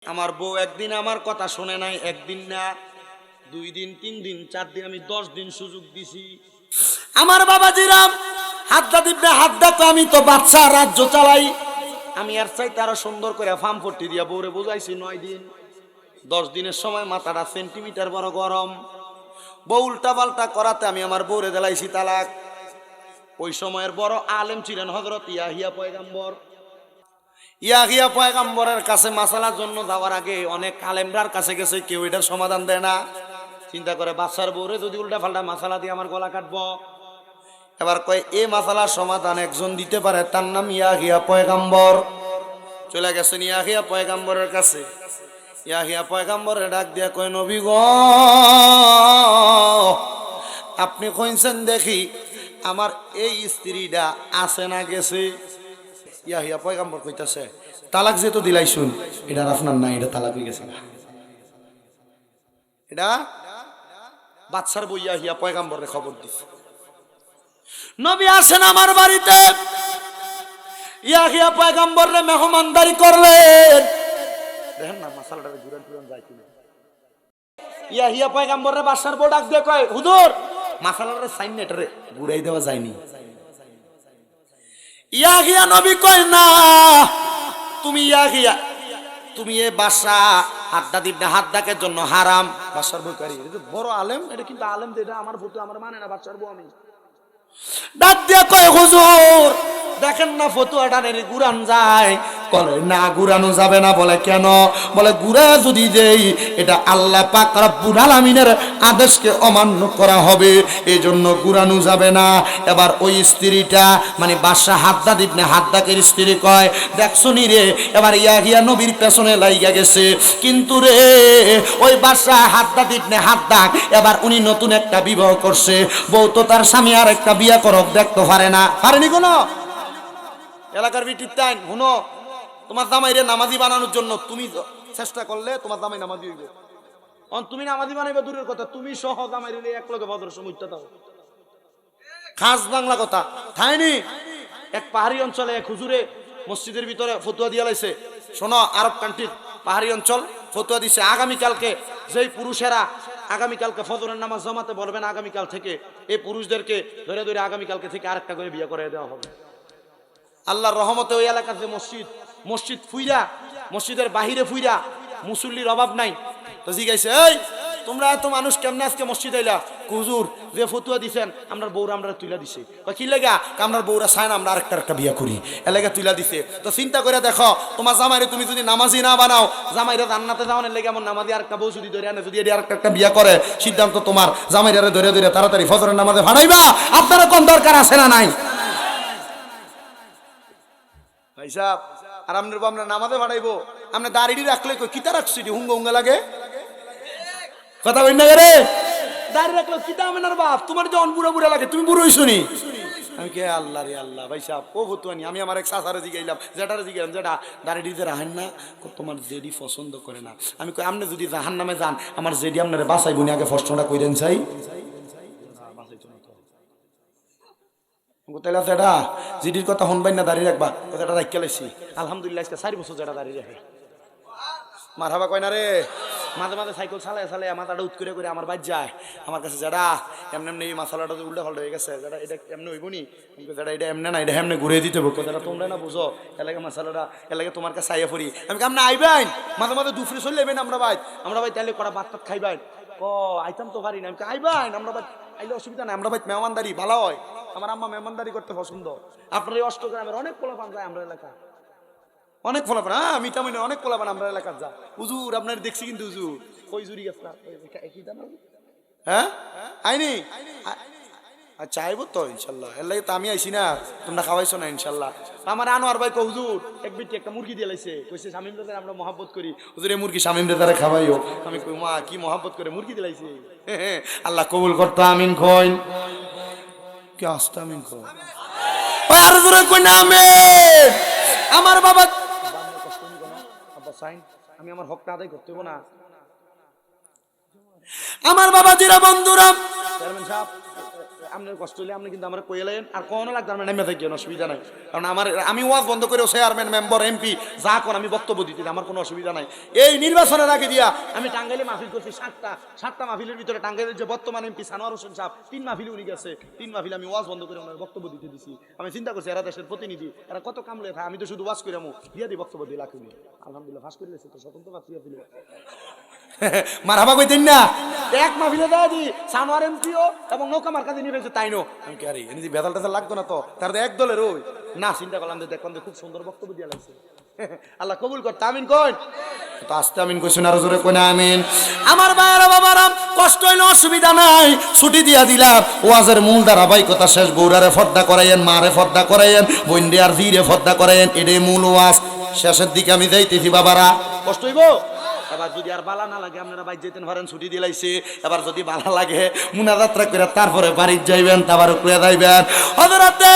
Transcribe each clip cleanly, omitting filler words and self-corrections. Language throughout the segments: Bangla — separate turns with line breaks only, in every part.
আমার বউ একদিন আমার কথা শুনে নাই, একদিন না, 2 দিন 3 দিন 4 দিন, আমি 10 দিন সুযোগ দিছি। আমার বাবাজিরা হাতটা দিবে, হাত দেখো, আমি তো বাচ্চা রাজ্য চালাই, আমি আর চাই তারা সুন্দর করে ফার্ম পট্টি দিয়া বউরে বুঝাইছি। 9 দিন 10 দিনের সময় মাথাটা সেন্টিমিটার বড় গরম, বউ উল্টা পাল্টা করাতে আমি আমার বউরে দিলাইছি তালাক। ওই সময়ের বড় আলেম ছিলেন হযরত ইয়াহিয়া পয়গম্বর। ইয়াহিয়া পয়গম্বরের কাছে মাসালার জন্য যাওয়ার আগে অনেক আলেমরার কাছে গেছে, কেউ এটার সমাধান দেয় না। চিন্তা করে বাচ্চার বউরে যদি উল্টা পাল্টা মাসালা দিয়ে আমার গলা কাটবো। এবার কয় এই মাসালার সমাধান একজন দিতে পারে, তার নাম ইয়াহিয়া পয়গম্বর। চলে গেছেন ইয়াহিয়া পয়গম্বরের কাছে। ইয়াহিয়া পয়গম্বরের ডাক দিয়া কয়, নবী গো, আপনি কইছেন দেখি আমার এই স্ত্রীটা আছে না গেছে? ইয়াহিয়া পয়গম্বর কইতাছে, তালাক যেহেতু দিলাই শুন, এটা আপনার না, এটা তালাক হয়ে গেছে। এটা বাদশার বউ ইয়াহিয়া পয়গম্বরে খবর দিছে, নবী আসেন আমার বাড়িতে। ইয়াহিয়া পয়গম্বরে মেহমানদারি করলেন। দেখেন না মাসালাটা ঘুরান ঘুরান যায় কিনা। ইয়াহিয়া পয়গম্বরে বাদশার বউ ডাক দিয়ে কয়, হুজুর মাসালাটা সাইন নেটরে ঘুরাই দেওয়া যায়নি। ইয়াহিয়া নবী কয়, না তুমি ইয়াহিয়া, তুমি এ বাদশা হাতটা দিবে, হাত ডাকের জন্য হারাম। বাদশার বউ কয়, এটা বড় আলেম, এটা কিন্তু আলেম, এটা আমার ভূত আমার মানে না, বাদশার বউ আমি। ডাক দিয়ে কয়, হুজুর দেখেন না ফতুয়াটা নেই গুরান যায়। বলে না গুরানো যাবে না। বলে কেন? বলে গুরা যদি দেই এটা আল্লাহ পাক রব্বুল আলামিনের আদেশকে অমান্য করা হবে, এজন্য গুরানো যাবে না। এবার ওই স্ত্রীটা মানে বাদশা হাদ্দাদ ইবনে হাদ্দাকের স্ত্রী কয়, দেখছো নি রে, এবার ইয়াহিয়া নবীর পেছনে লাইগা গেছে, কিন্তু রে ওই বাদশা হাদ্দাদ ইবনে হাদ্দাক এবার উনি নতুন একটা বিবাহ করছে, বউ তো তার স্বামী আর একটা বিয়া করক দেখতে পারে না, পারেনি কোনো এলাকার বিটির টাইম। শুনো, তোমার জামাইরে নামাজি বানানোর জন্য তুমি চেষ্টা করলে তোমার জামাই নামাজি হইবে। তুমি নামাজি বানাইবে দূরের কথা, তুমি সহ জামাই রে এক লগে ভদ্র সমুদ্র দাও। খাস বাংলা কথা থাইনি। এক পাহাড়ি অঞ্চলে এক হুজুরে মসজিদের ভিতরে ফতুয়া দিয়া লাইছে। শোনো, আরব কান্ট্রির পাহাড়ি অঞ্চল, ফতুয়া দিছে আগামীকালকে যেই পুরুষেরা আগামীকালকে ফজরের নামাজ জমাতে বলবেন, আগামীকাল থেকে এই পুরুষদেরকে ধরে ধরে আগামীকালকে থেকে আরেকটা করে বিয়ে করে দেওয়া হবে। আল্লাহর রহমতে ওই এলাকার যে মসজিদ ফুইরা, মসজিদের বাহিরে ফুইরা মুসল্লির অভাব নাই। তো জিজ্ঞাসা, এই তোমরা এত মানুষ কেমনে আজকে মসজিদ আইলা? হুজুর যে ফতুয়া দিছেন আমরা বউরা আমরা তুইলা দিছে। কি লেগা? আমরা বউরা চাই না আমরা আরেকটা বিয়া করি, এলাকা তুইলা দিছে। তো চিন্তা করে দেখো, তোমার জামাইরে তুমি যদি নামাজি না বানাও, জামাইরে জান্নাতে যাওয়ার লেগে এমন নামাজি আরেকটা বউ যদি ধরে আনে, যদি এটি আরেকটা বিয়া করে, সিদ্ধান্ত তোমার। জামাইরে ধরে ধরে তাড়াতাড়ি ফজরের নামাজে ভাড়াইবা। আপনারা কোন দরকার আছে না নাই? আর আমরা নামাজে ভাড়াইবো, আমরা দাড়ি রাখলে কিতা রাখছি হুঙ্গা হুঙ্গা লাগে, কথা বলি না রে। দাড়ি রাখলে কিতা আমি না বাপ, তোমার যখন বুড়া বুড়া লাগে, তুমি বুড়ো হইছো নি? আমি কে আল্লাহ রে আল্লাহ, ভাই সাহেব ও ফতুয়ানি। আমি আমার এক সাসারে জিগাইলাম, জেঠারে জিগাইলাম, যেটা দাড়ি দিতে রাহেন না, তোমার জেডি পছন্দ করে না। আমি কই আপনি যদি জাহান নামে যান, আমার জেডি আপনারে বাঁচাইবো নি, আগে প্রশ্নটা কইরেন চাই। তাইলে যেটা জিডির কথা শুনবাই না, দাঁড়িয়ে রাখবা, কথাটা রাখতে লাইছি। আলহামদুলিল্লাহ আজকে 4 বছর যেটা দাঁড়িয়ে রাখে মারহাবা কয় না রে। মাঝে মাঝে সাইকেল চালায় চালায় মাথাটা উৎ করে আমার বাইর যায় আমার কাছে, যেটা এমনি এমনি এই মশলাটা উল্টা ফাল্টা হয়ে গেছে, যেটা এটা এমনি হইব নি, যেটা এটা এমনি না, এটা এমনি ঘুরে দিতে হবে, যেটা তোমরা না বুঝো, এলাকা মশলাটা এলাকা তোমার কাছে আইয়া পড়ি। আমি আপনি আইবেন মাঝে মাঝে দুপুরে চলে যাবেন, আমরা ভাই তাহলে কটা ভাত টাত খাইবেন। আইতাম তো পারি না। আমি আইবেন, আমরা ভাই আইলে অসুবিধা নাই, আমরা ভাই মেহমানদারি ভালো হয়, আমার আম্মা মেহমানদারি করতে পছন্দ। আপনার এই অষ্টগ্রামের অনেক পোলাপান যায় আমরা এলাকা, অনেক পোলাপান, হ্যাঁ মিঠামইনে অনেক পোলাপান আমরা এলাকার যা। হুজুর আপনার দেখছি কিন্তু হুজুর ওই জুরি গেছ না, হ্যাঁ আইনি আচ্ছা আইব তো ইনশাল্লাহ। এর লাগে তো আমি আইছি না, তোমরা খাওয়াইছো না ইনশাল্লাহ। আমার আনোয়ার ভাই কো হুজুর এক বিটি একটা মুরগি দিয়ে লাইছে, কইছে শামিম দাদার আমরা মহব্বত করি, হুজুর এই মুরগি শামিম দাদারে খাওয়াইও। আমি কই মা কি মহব্বত করে মুরগি দিয়ে লাইছে, আল্লাহ কবুল করতো, আমিন কইন। কি আস্তে আমিন কই, ওই আর জোরে কই না আমিন। আমার বাবা আব্বা সাইন, আমি আমার হকটা আদায় করতে হবো না। আমার বাবা জিরা বন্ধুরা, চেয়ারম্যান সাহেব আপনার কষ্ট হলে আপনি কিন্তু আমার কইলেন আর কোনো লাগবে না, নেমে থাকি, অসুবিধা নাই। কারণ আমি ওয়াজ বন্ধ করেও চেয়ারম্যান, মেম্বার, এমপি যা কর আমি বক্তব্য দিতে আমার কোনো অসুবিধা নাই। এই নির্বাচনের আগে দিয়া আমি টাঙ্গাইলে মাহফিল করছি 7টা মাহফিলের ভিতরে টাঙ্গাইলের যে বর্তমান এমপি সানোয়ার হোসেন সাহেব 3 মাহফিলে উনি গেছে, 3 মাহফিলে আমি ওয়াজ বন্ধ করে ওনার বক্তব্য দিতে দিছি। আমি চিন্তা করছি এরা দেশের প্রতিনিধি, এরা কত কামলে থাকে, আমি তো শুধু ওয়াজ করে দিয়া দিই বক্তব্য দিয়ে লাখ নিয়ে। আলহামদুলিল্লাহ ফাঁস করে লেছে তো স্বতন্ত্র প্রার্থী দিল মারহাবা কইতেন না, এক মাহফিলে দেয় দি সানোয়ার এমপিও এবং নৌকা মার্কা দিয়ে নিয়ে তাই নো আমি কি আরে এনে বেদাল টেদাল লাগতো না তো, তার এক দলের ওই না। চিন্তা করলাম যে দেখলাম খুব সুন্দর বক্তব্য দিয়ে লাগছে। আল্লাহ কবুল করতে আমিন কই তো, আস্তে আমিন কইছেন আর জোরে কই না আমিন। আমার ভাইরা বাবারা কষ্ট হইলে অসুবিধা নাই, ছুটি দিয়া দিলাম। ওয়াজের মূল ধারাবাহিকতা শেষ, বৌরারে ফর্দা করাইয়েন, মারে ফর্দা করাইয়েন, বইন্ডে আর ভিড়ে ফর্দা করাইয়েন, এটাই মূল ওয়াজ। শেষের দিকে আমি যাইতেছি বাবারা, কষ্ট হইব। এবার যদি আর বালা না লাগে আপনারা বাইর যেতেন পারেন, ছুটি দিলাইছে। এবার যদি বালা লাগে মুনাজাত্রা করে তারপরে বাড়ির যাইবেন, তারপরে করে যাইবেন। হযরতে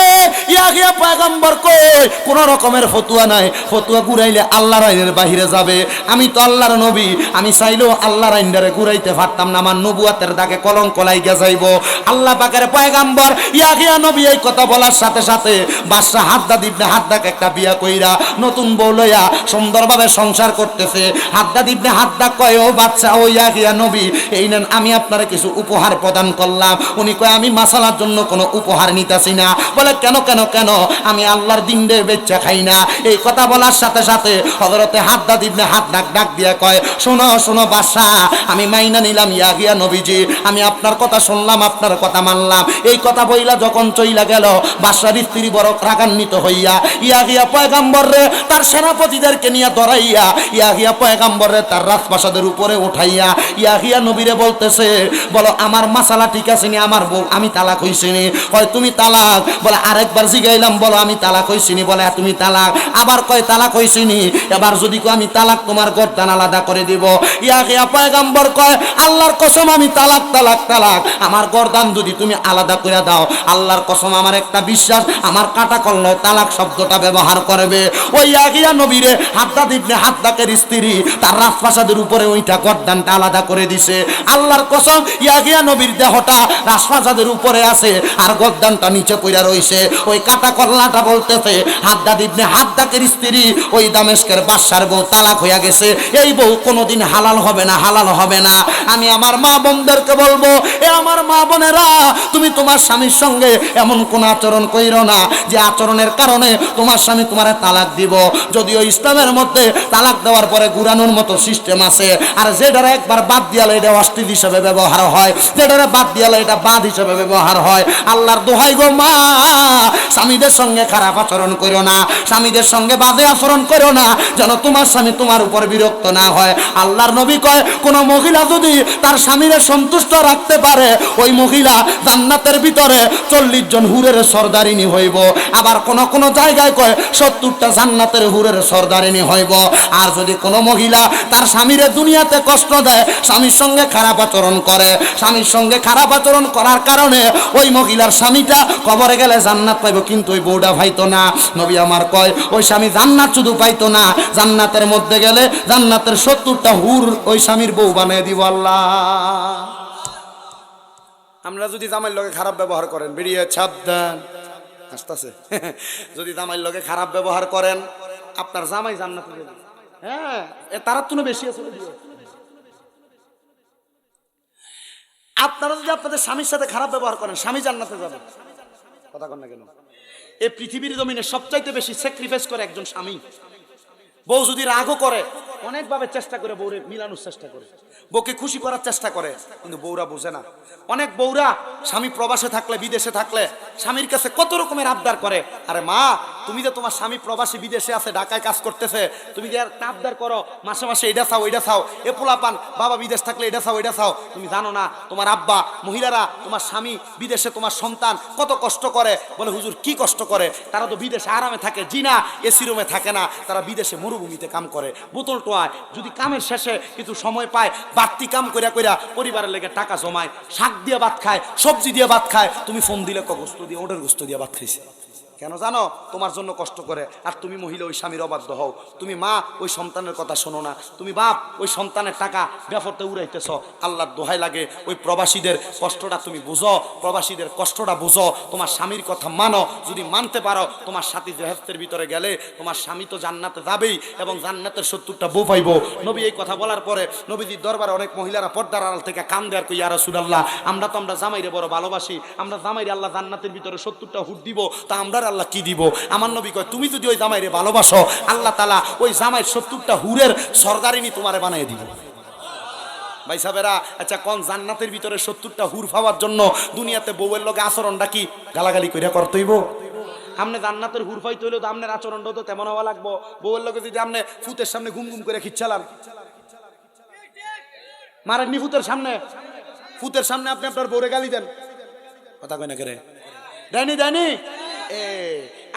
ইয়াহিয়া পয়গম্বর কই কোন রকমের ফতুয়া নাই, ফতুয়া ঘুরাইলে আল্লাহর আইনের বাহিরে যাবে। আমি তো আল্লাহর নবী, আমি চাইলেও আল্লাহর আইনটারে ঘুরাইতে পারতাম না, আমার নবুয়তের দাগে কলঙ্ক লাইগা যাইব। আল্লাহ পাকের পয়গম্বর ইয়াহিয়া নবী এই কথা বলার সাথে সাথে বাদশা হাদ্দাদ ইবনে হাদ্দাকে একটা বিয়া কইরা নতুন বউ লইয়া সুন্দরভাবে সংসার করতেছে। হাদ্দাদ ইবনে হাদ্দাক কয়, ও বাদশা, ও ইয়াহিয়া নবী, এই নেন আমি আপনারে কিছু উপহার প্রদান করলাম। উনি কয়, আমি মাসালার জন্য কোনো উপহার নিতেছি না। বলে কেন কেন কেন? আমি আল্লাহর দিনরে বেচ্চা খাই না। এই কথা বলার সাথে সাথে হযরতে হাদ্দাদ ইবনে হাদ্দাক ডাক দিয়া কয়, শোনো শোনো বাদশা, আমি মাইনা নিলাম ইয়াহিয়া নবীজি, আমি আপনার কথা শুনলাম, আপনার কথা মানলাম। এই কথা বইলা যখন চইলা গেল, বাদশার স্ত্রী বড় রাগান্বিত হইয়া ইয়াহিয়া পয়গম্বররে তার সেনাপতিদেরকে নিয়ে ধরাইয়া ইয়াহিয়া পয়গম্বররে তার রাজপ্রাসাদের উপরে উঠাইয়া ইয়াহিয়া নবীরে বলতেছে, বলো আমার মাসালা ঠিক আছে নি? আমার বউ আমি তালাক হইছি নি? হয় তুমি তালাক। বলে আরেকবার জিগাইলাম, বলো আমি তালাক হইছি নি? বলে তুমি তালাক। আবার কয় তালাক হইছি নি? এবার যদি কয় আমি তালাক, তোমার গর্দান আলাদা করে দিব। ইয়াহিয়া পয়গম্বর কয়, আল্লাহর কসম আমি তালাক তালাক তালাক, আমার গর্দান যদি তুমি আলাদা করে দাও, আল্লাহর কসম আমার একটা বিশ্বাস, আমার কাটা করলো তালাক শব্দটা ব্যবহার করবে। ওই ইয়াহিয়া নবীরে হাদ্দাদ ইবনে হাদ্দাকের স্ত্রী তার রাজপ্রাসাদের উপরে ওইটা গর্দানটা আলাদা করে দিছে। আল্লাহর কসম ইয়াহিয়া নবীর দেহটা রাজপ্রাসাদের উপরে আছে আর গর্দানটা নিচে পড়ে রইছে। ওই কাটা কল্লাটা বলতেছে, হাদ্দাদ ইবনে হাদ্দাকের স্ত্রী ওই দামেস্কের বাদশার বউ তালাক হইয়া গেছে, এই বউ কোনোদিন হালাল হবে না, হালাল হবে না। আমি আমার মা বোনদেরকে বলবো, এ আমার মা বোনেরা, তুমি তোমার স্বামীর সঙ্গে এমন কোন আচরণ কইরো না যে আচরণের কারণে তোমার স্বামী তোমারে তালাক দিব। যদিও ইসলামের মধ্যে তালাক দেওয়ার পরে ঘুরানোর মতো সিস্টেম আছে, আর যেটারে একবার বাদ দিয়ালে এটা অশ্লীল হিসেবে ব্যবহার হয়, যেটারে বাদ দিয়ালে এটা বাদ হিসেবে ব্যবহার হয়। আল্লাহর দোহাই গো মা, স্বামীদের সঙ্গে খারাপ আচরণ করো না, স্বামীদের সঙ্গে বাজে আচরণ করো না, যেন তোমার স্বামী তোমার উপর বিরক্ত না হয়। আল্লাহর নবী কয়, কোন মহিলা যদি তার স্বামীরে সন্তুষ্ট রাখতে পারে, ওই মহিলা জান্নাতের ভিতরে 40 জন হুরের সর্দারিনী হইব। আবার কোন কোন জায়গায় কয় 70টা জান্নাতের হুরের সর্দারিনী হইব। আর যদি কোনো মহিলা তার স্বামীরে দুনিয়াতে কষ্ট দেয়, স্বামীর সঙ্গে খারাপ আচরণ করে, স্বামীর সঙ্গে খারাপ আচরণ করার কারণে ওই মহিলার স্বামীটা কবরে গেলে জান্নাত পাইব, কিন্তু ওই বউটা পাইতো না। নবী আমার কয়, ওই স্বামী জান্নাত শুধু পাইতো না, জান্নাতের মধ্যে গেলে জান্নাতের 70টা হুর ওই স্বামীর বউ বানিয়ে দিব আল্লাহ। আমরা যদি জামাইয়ের লগে খারাপ ব্যবহার করেন, বেরিয়ে ছাপ দেন আসতেছে, যদি জামাইয়ের লগে খারাপ ব্যবহার করেন, আপনার জামাই জান্নাতে যাবে। হ্যাঁ, তারা তো বেশি আছে। আপনারা যদি আপনাদের স্বামীর সাথে খারাপ ব্যবহার করেন, স্বামী জান্নাতে যাবে। কথা কন না কেন? এই পৃথিবীর জমিনে সবচাইতে বেশি স্যাক্রিফাইস করে একজন স্বামী। বউ যদি রাগও করে, অনেকভাবে চেষ্টা করে বউরে মিলানোর চেষ্টা করে, বউকে খুশি করার চেষ্টা করে, কিন্তু বউরা বোঝে না। অনেক বউরা স্বামী প্রবাসে থাকলে, বিদেশে থাকলে স্বামীর কাছে কত রকমের আবদার করে। আরে মা, তুমি যে তোমার স্বামী প্রবাসী বিদেশে আছে, ঢাকায় কাজ করতেছে, তুমি যে আবদার করো মাসে মাসে এটা চাও ওইটা চাও, এ পোলা পান বাবা বিদেশ থাকলে এটা চাও ওইটা চাও, তুমি জানো না তোমার আব্বা মহিলারা, তোমার স্বামী বিদেশে, তোমার সন্তান কত কষ্ট করে। বলে হুজুর কি কষ্ট করে? তারা তো বিদেশে আরামে থাকে। জি না, এসি রুমে থাকে না, তারা বিদেশে মরুভূমিতে কাম করে, বোতল টোয়ায়, যদি কামের শেষে কিছু সময় পায় বাড়তি কাম কইরা কইরা পরিবারের লেগে টাকা জমায়, শাক দিয়ে ভাত খায়, সবজি দিয়ে ভাত খায়। তুমি ফোন দিলে গোস্ত দিয়ে, ওটার গোস্ত দিয়ে ভাত খাইছে। কেন জানো? তোমার জন্য কষ্ট করে। আর তুমি মহিলা ওই স্বামীর অবাধ্য হও, তুমি মা ওই সন্তানের কথা শোনো না, তুমি বাপ ওই সন্তানের টাকা বেফরতে উড়াইতেছ। আল্লাহর দোহাই লাগে ওই প্রবাসীদের কষ্টটা তুমি বুঝো, প্রবাসীদের কষ্টটা বুঝো, তোমার স্বামীর কথা মানো। যদি মানতে পারো তোমার সাথী বেহেশতের ভিতরে গেলে তোমার স্বামী তো জান্নাতে যাবেই এবং জান্নাতের 70টা বউ পাইব। নবী এই কথা বলার পরে নবীজির দরবারে অনেক মহিলারা পর্দার আড়াল থেকে কান দেয়ার কই, ইয়া রাসূলুল্লাহ, আমরা জামাইরে বড় ভালোবাসি, আমরা জামাইরে আল্লাহ জান্নাতের ভিতরে 70টা হুট দিব, তা আমরা আল্লাহ কি দিব? আমার নবী কয়, তুমি যদি ওই জামাইরে ভালোবাসো আল্লাহ তাআলা ওই জামাইয়ের 70টা হুরের সরদারিনী তোমারে বানিয়ে দিব। ভাই সাহেবেরা, আচ্ছা কোন জান্নাতের ভিতরে 70টা হুর পাওয়ার জন্য দুনিয়াতে বউয়ের লগে আচরণটা কি গালাগালি কইরা করতে হইব? আমনে জান্নাতের হুর পাইতে হইলে তো আমনের আচরণটাও তো তেমন হওয়া লাগবো। বউয়ের লগে যদি আমনে ফুতের সামনে ঘুম ঘুম করে খিচ্ছালাম, মারেননি ফুতের সামনে, ফুতের সামনে আপনি আপনার বউরে গালি দেন, কথা কয় না করে দেয়নি দেয়নি।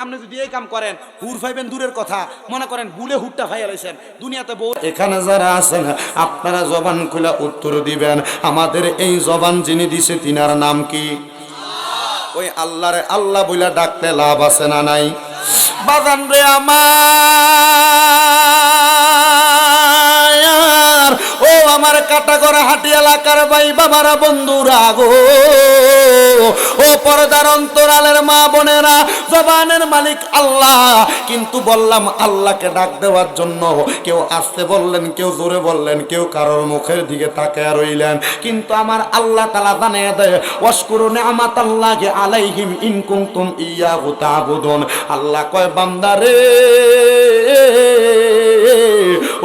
আপনি যদি এই কাম করেন হুর ফাইবেন দূরের কথা, মনে করেন বুলে হুরটা ফাইয়া রয়েছেন দুনিয়াতে বউ। এখানে যারা আছেন আপনারা জবান খুলে উত্তর দিবেন, আমাদের এই জবান যিনি দিছে তিনার নাম কি? ওই আল্লাহরে আল্লাহ বইলা ডাকতে লাভ আছে না নাই? বাজান রে আমার, ও আমার কাটাগড়া হাটি এলাকার ভাই বাবারা বন্ধুরা গো, ও পর্দার অন্তরালের মা বোনেরা, জবানের মালিক আল্লাহ। কিন্তু বললাম আল্লাহকে ডাক দেওয়ার জন্য কেউ আসতে বললেন, কেউ জোরে বললেন, কেউ কারোর মুখের দিকে তাকায় রইলেন। কিন্তু আমার আল্লাহ তাআলা জানিয়ে দেয়, ওয়াশকুরু নি'মাতাল্লাহি আলাইহিম ইন কুনতুম ইয়াহু তা'বুদুন। আল্লাহ কয় বান্দারে,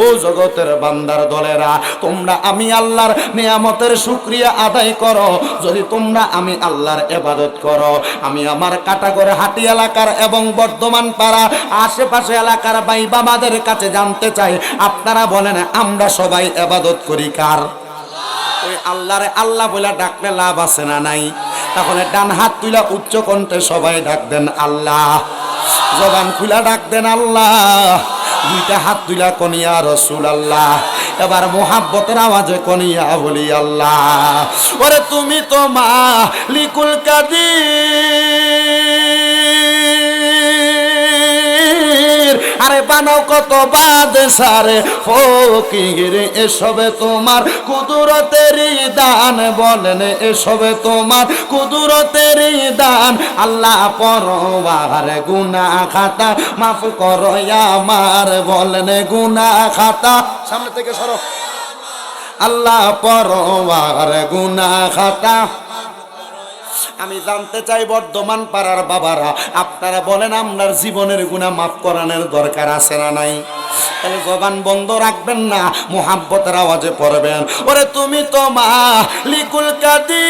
ও জগতের বান্দার দলেরা, তোমরা আমি আল্লাহর নিয়ামতের শুকরিয়া আদায় করো যদি তোমরা আমি আল্লাহর ইবাদত করো। আমি আমার কাটাগড়া হাটি এলাকার এবং বর্ধমান পাড়া আশেপাশে এলাকার ভাই বাবাদের কাছে জানতে চাই, আপনারা বলেন আমরা সবাই ইবাদত করি কার? ওই আল্লাহরে আল্লাহ বলে ডাকলে লাভ আছে না নাই? তাহলে ডান হাত তুলা উচ্চ কণ্ঠে সবাই ডাক দেন আল্লাহ, জবান খুলা ডাক দেন আল্লাহ, দুইটা হাত তুলা কনিয়া রাসূলুল্লাহ, এবার মোহাব্বতের আওয়াজে কনিয়া বলি আল্লাহ। ওরে তুমি তো মালিকুল কাদির, আরে বানাও কত বাদশারে ফকির, এসবে তোমার কুদরতেরই দান, বলেন এসবে তোমার কুদরতেরই দান। আল্লাহ পরওয়ার গুনাহ খাতা মাফ করো আমার, বলেন গুনাহ খাতা, সামনে থেকে সরো, আল্লাহ পরওয়ার গুনাহ খাতা। আমি জানতে চাই বর্ধমান পাড়ার বাবারা, আপনারা বলেন আপনার জীবনের গুনাহ মাফ করানোর দরকার আছে না নাই? তাহলে জবান বন্ধ রাখবেন না, মুহাব্বতের আওয়াজে পড়বেন, ওরে তুমি তো মালিকুল কাদির,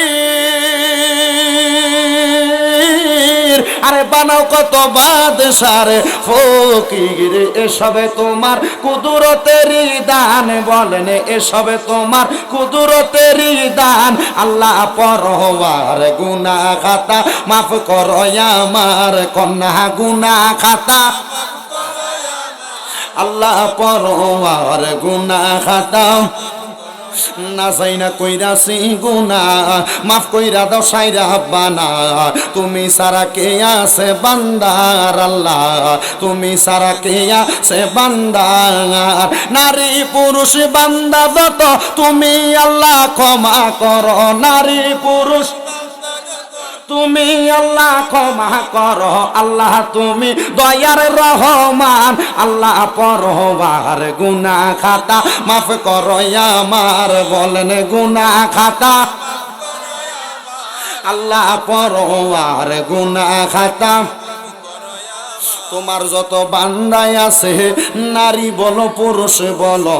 আরে বানাও কত বাদশারে ফকির, এসবে তোমার কুদরতেরই দান, বলেন এসবে তোমার কুদরতেরই দান। আল্লাহ পরওয়ার গুনাহ খাতা মাফ করো আমার, কন্যা গুনাহ খাতা, আল্লাহ পরওয়ার গুনাহ খাতা। না চাই না কইরাছি গুনাহ মাফ কইরা দাও সাইরা বানা, তুমি সারা কে আছে বান্দার আল্লাহ, তুমি সারা কে আছে বান্দার, নারী পুরুষ বান্দা যত তুমি আল্লাহ ক্ষমা করো, নারী পুরুষ তুমি আল্লাহ ক্ষমা করো, আল্লাহ তুমি দয়ার রহমান, আল্লাহ পরওয়ার গুনাহ খাতা মাফ করো আমার, বলেন গুনাহ খাতা, আল্লাহ পরওয়ার গুনাহ খাতা। তোমার যত বান্দাই আছে নারী বলো পুরুষ বলো,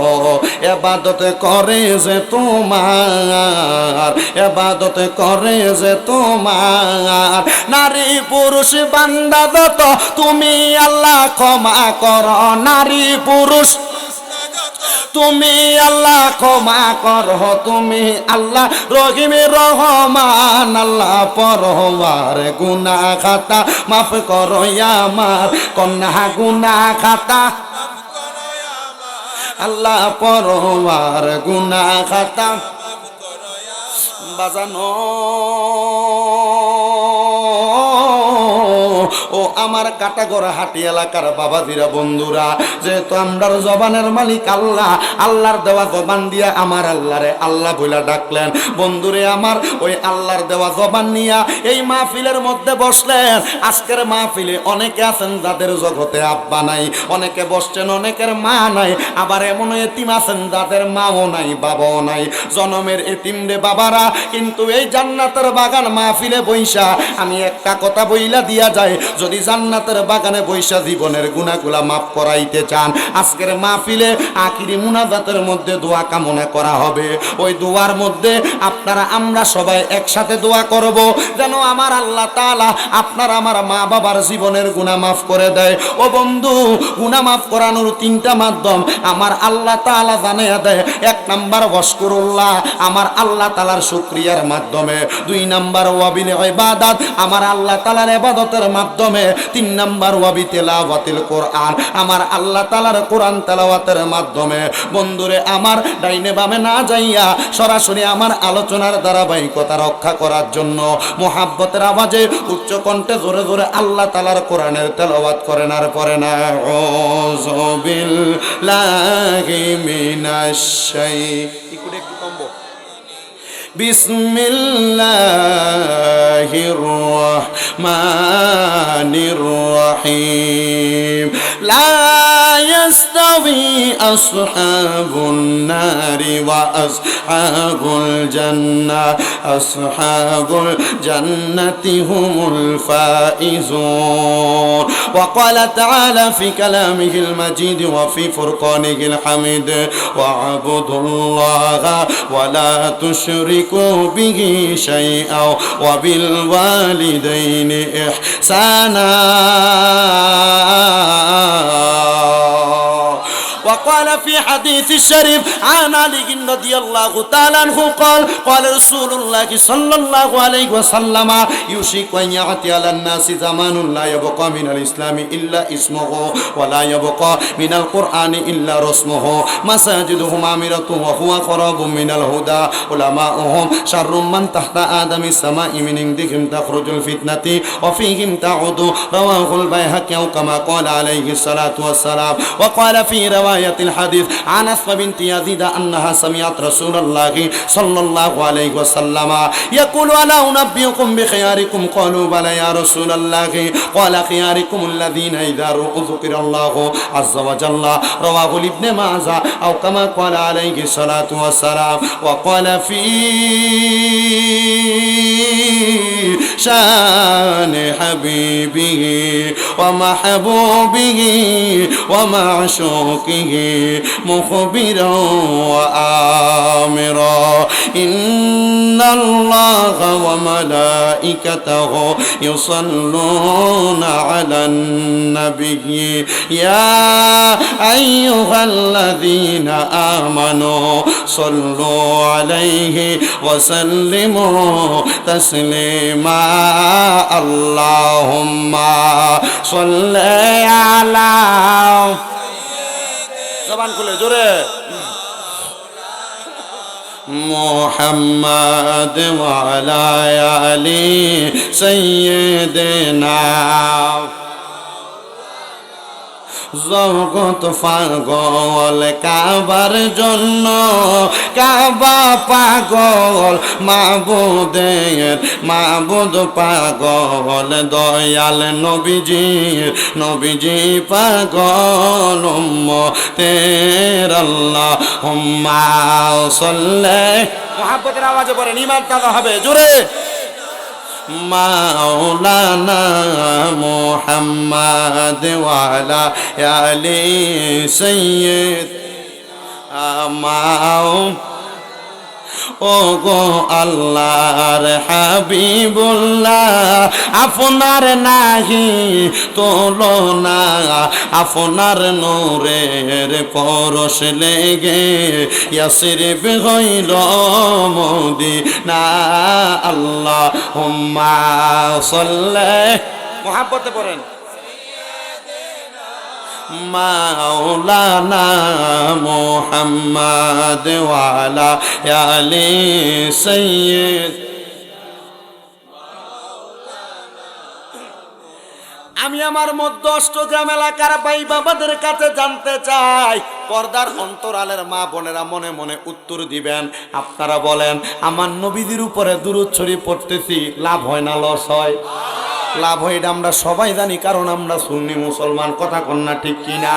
ইবাদত করে যে তোমার, ইবাদত করে যে তোমার, নারী পুরুষ বান্দা যত তুমি আল্লাহ ক্ষমা করো, নারী পুরুষ তুমি আল্লাহ ক্ষমা করো, তুমি আল্লাহ রহিম রহমান, আল্লাহ পরওয়ার গুনাহ খাতা মাফ করো আমার, কন্যা গুনাহ খাতা, আল্লাহ পরওয়ার গুনাহ খাতা। বাজানো ও আমার কাটাগড়া হাটি এলাকার বাবাজিরা বন্ধুরা, যেহেতু আমরার জবানের মালিক আল্লাহ, আল্লাহর দেওয়া জবান দিয়া আমার আল্লাহরে আল্লাহ বইলা ডাকলেন। বন্ধুরে আমার, ওই আল্লাহর দেওয়া জবান নিয়া এই মাহফিলের মধ্যে বসলেন। আজকের মাহফিলে অনেকে আছেন যাদের জগতে আব্বা নাই, অনেকে বসছেন অনেকের মা নাই, আবার এমন এতিম আছেন যাদের মাও নাই বাবাও নাই, জনমের এতিম রে বাবারা। কিন্তু এই জান্নাতের বাগান মাহফিলে বইসা আমি একটা কথা বইলা দিয়া যায়, যদি জান্নাতের বাগানে বইসা জীবনের গুনাহগুলা মাফ করাইতে চান, আজকের মাহফিলে আখিরি মুনাজাতের মধ্যে দোয়া কামনা করা হবে। ওই দোয়ার মধ্যে আপনারা আমরা সবাই একসাথে দোয়া করব, যেন আমার আল্লাহ তাআলা আপনার আমার মা বাবার জীবনের গুনাহ মাফ করে দেয়। ও বন্ধু, গুনাহ মাফ করানোর তিনটা মাধ্যম আমার আল্লাহ তাআলা জানিয়ে দেয়। এক নাম্বার ওয়াশকুরুল্লাহ, আমার আল্লাহ তাআলার শুকরিয়ার মাধ্যমে। দুই নাম্বার ওয়াবিল ইবাদাত, আমার আল্লাহ তাআলার ইবাদতের মাধ্যমে। তিন নাম্বার ওয়াবি তিলাওয়াতিল কোরআন, আমার আল্লাহ তাআলার কোরআন তেলাওয়াতের মাধ্যমে। বন্ধুরে আমার, ডাইনে বামে না যাইয়া সরাসরি আমার আলোচনার ধারাবাহিকতা রক্ষা করার জন্য মুহাব্বতের আওয়াজে উচ্চ কণ্ঠে জোরে জোরে আল্লাহ তাআলার কোরআনের তেলাওয়াত করেন আর পড়েন আউযু বিল্লাহি মিনাশ শাইতানির একটু কমবো। বিসমিল্লাহির রহমানির রহিম। লা ইয়াস্তাবি আসহাবুন নারি ওয়া আসহাবুল জান্নাহ, আসহাবুল জান্নাতি হুমুল ফাইজুন। ওয়া ক্বালা তাআলা ফি কালামিহিল মাজিদ ওয়া ফি ফুরকানিহিল হামিদ ওয়া আবুদুল্লাহা ওয়া লা তুশরিকু বিহি শাইআ ওয়া বিল ওয়ালিদাইনি ইহসানা। وقال في حديث الشريف عن علي رضي الله تعالى عنه قال قال رسول الله صلى الله عليه وسلم يوشك أن يأتي على الناس زمان لا يبقى من الإسلام إلا اسمه ولا يبقى من القرآن إلا رسمه مساجدهم عامرة وهو خراب من الهدى علماؤهم شر من تحت آدم السماء من عندهم تخرج الفتنة وفيهم تعود. رواه البيهقي كما قال عليه الصلاة والسلام. وقال في رواية الحديث عن أسماء بنت يزيد أنها سمعت رسول الله صلى الله عليه وسلم يقول ألا أنبئكم بخياركم؟ قالوا بلى يا رسول الله. قال خياركم الذين إذا ذكر الله عز وجل. رواه ابن ماجه أو كما قال عليه الصلاة والسلام. وقال في شان حبيبه ومحبوبه ومعشوقه مخبرا وآمرا إن الله وملائكته يصلون على النبي يا أيها الذين آمنوا صلوا عليه وسلموا تسليما. اللهم صل على জবান খুলে জোরে মুহাম্মদ ওয়া আলা আলি সাইয়্যিদিনা। জগৎ পাগল কাবার জন্য, কাবা পাগল মাবুদের মাবুদ পাগল, দয়াল নবীজির নবীজি পাগল উম্মতের আল্লাহুম্মা সাল্লি। মুহাব্বতের আওয়াজে পড়েন, ঈমান তাজা হবে জোরে। মাওলানা মুহাম্মদ ওয়া আলা আলি সাইয়্যিদিনা। ও গো আল্লাহর হাবিবুল্লাহ, আপনার নাহি তুলনা, আপনার নূরের পরশ লেগে ইয়াসরিব হইল মদিনা। আল্লাহুম্মা সাল্লি। মুহাব্বতে পড়েন মাওলানা মুহাম্মদ ওয়া আলা আলি সাইয়্যিদ। আমি আমার মধ্য অষ্টগ্রাম এলাকার ভাই বাবাদের কাছে জানতে চাই, পর্দার অন্তরালের মা বোনেরা মনে মনে উত্তর দিবেন। আপনারা বলেন, আমার নবীদের উপরে দুরূদ শরীফ পড়তেছি, লাভ হয় না লস হয়? লাভ হয়, এটা আমরা সবাই জানি, কারণ আমরা সুন্নি মুসলমান। কথা কন্যা ঠিক কিনা?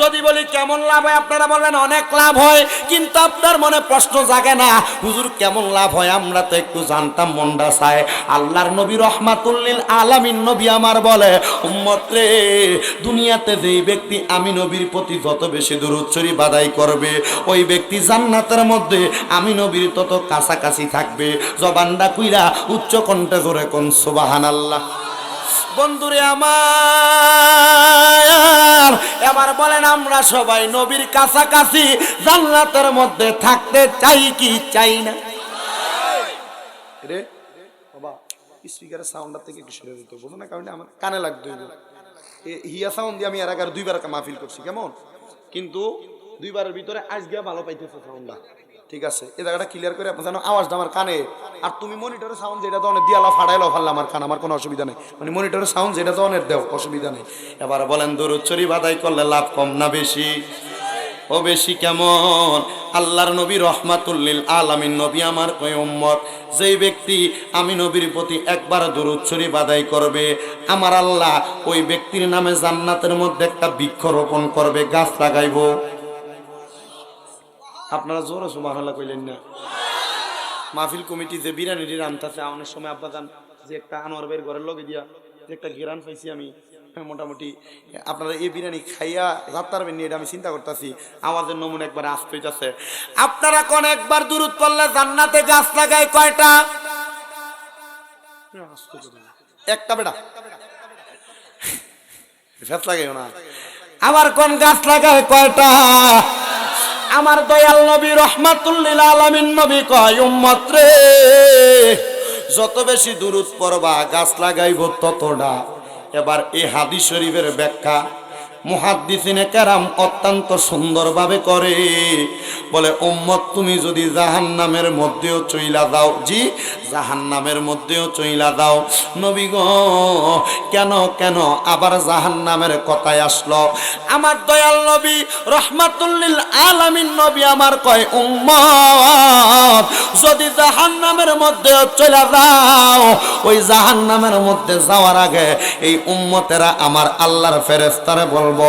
যদি বলি কেমন লাভ হয়, আপনারা বলবেন অনেক লাভ হয়, কিন্তু আপনার মনে প্রশ্ন জাগে না, হুজুর কেমন লাভ হয়? আমরা তো একটু জানতাম, মনটা চায়। আল্লাহর নবী রহমাতুল লিল আলামিন নবী আমার বলে, উম্মত রে, দুনিয়াতে যেই ব্যক্তি আমি নবীর প্রতি যত বেশি দুরূদ শরীফ আদায় করবে, ওই ব্যক্তি জান্নাতের মধ্যে আমি নবীর তত কাছাকাছি থাকবে। জবানটা কইরা উচ্চ কণ্ঠে জোরে কোন সুবহানাল্লাহ। বন্ধুরে আমার, এবার বলেন, আমরা সবাই নবীর কাছাকাছি জান্নাতের মধ্যে থাকতে চাই কি চাই না? রে বাবা, স্পিকারের সাউন্ডটা থেকে একটু সরে দিতে বলো না, কারণ আমার কানে লাগবে। হিয়া সাউন্ড দিয়ে আমি এর আগে 2 বার মাহফিল করছি, কেমন? কিন্তু 2 বারের ভিতরে আজকে ভালো পাইতেছে সাউন্ডটা। ঠিক আছে, এই জায়গাটা ক্লিয়ার করে আপনি জানো আওয়াজটা আমার কানে। আর তুমি মনিটরের সাউন্ড যেটা তো অনেক দিয়ালা ফাটাইলো ফাল্লা আমার কান, আমার কোনো অসুবিধা নেই। মানে মনিটরের সাউন্ড যেটা তো অনেক দেও, অসুবিধা নেই। এবার বলেন, দুরূদ শরীফ আদায় করলে লাভ কম না বেশি? ও বেশি কেমন? আল্লাহর নবী রহমাতুল লিল আলামিন নবী আমার কয়, উম্মত, যেই ব্যক্তি আমি নবীর প্রতি একবার দুরূদ শরীফ আদায় করবে, আমার আল্লাহ ওই ব্যক্তির নামে জান্নাতের মধ্যে একটা বৃক্ষ রোপণ করবে, গাছ লাগাইব। আপনারা জোরে সুবহানাল্লাহ কইলেন না? মাহফিল কমিটি যে বিরিয়ানি রান্তাছে, অনেক সময় আব্বাজান যে একটা আনোয়ার ভাইয়ের ঘরের লগে দিয়া যে একটা গিরান পাইছি আমি, মোটামুটি আপনারা এই বিরিয়ানি খাইয়া যাত্রার বেন নিয়ে, এটা আমি চিন্তা করতেছি। আওয়াজের নমুনা একবার আসতে হইতাছে। আপনারা কোন একবার দুরূদ পড়লে জান্নাতে গাছ লাগায় কয়টা? একটা। বেটা গাছ লাগাইও না। আবার কোন গাছ লাগায় কয়টা? আমার দয়াল নবী রহমাতুল লিল আলামিন নবী কয়, উম্মত রে, যত বেশি দুরূদ পড়বা গাছ লাগাইব ততটা। এবার এই হাদিস শরীফের ব্যাখ্যা মুহাদ্দিসিনে কেরাম অত্যন্ত সুন্দরভাবে করে। বলে, উম্মত তুমি যদি জাহান্নামের মধ্যেও চইলা দাও, জি জাহান্নামের মধ্যেও চইলা দাও, নবী গো কেন কেন আবার জাহান্নামের কথায় আসলো? আমার দয়াল নবী রহমাতুল লিল আলামিন নবী আমার কয়, উম্মত যদি জাহান্নামের মধ্যেও চইলা দাও, ওই জাহান্নামের মধ্যে যাওয়ার আগে এই উম্মতেরা আমার আল্লাহর ফেরেশতারে বলবো,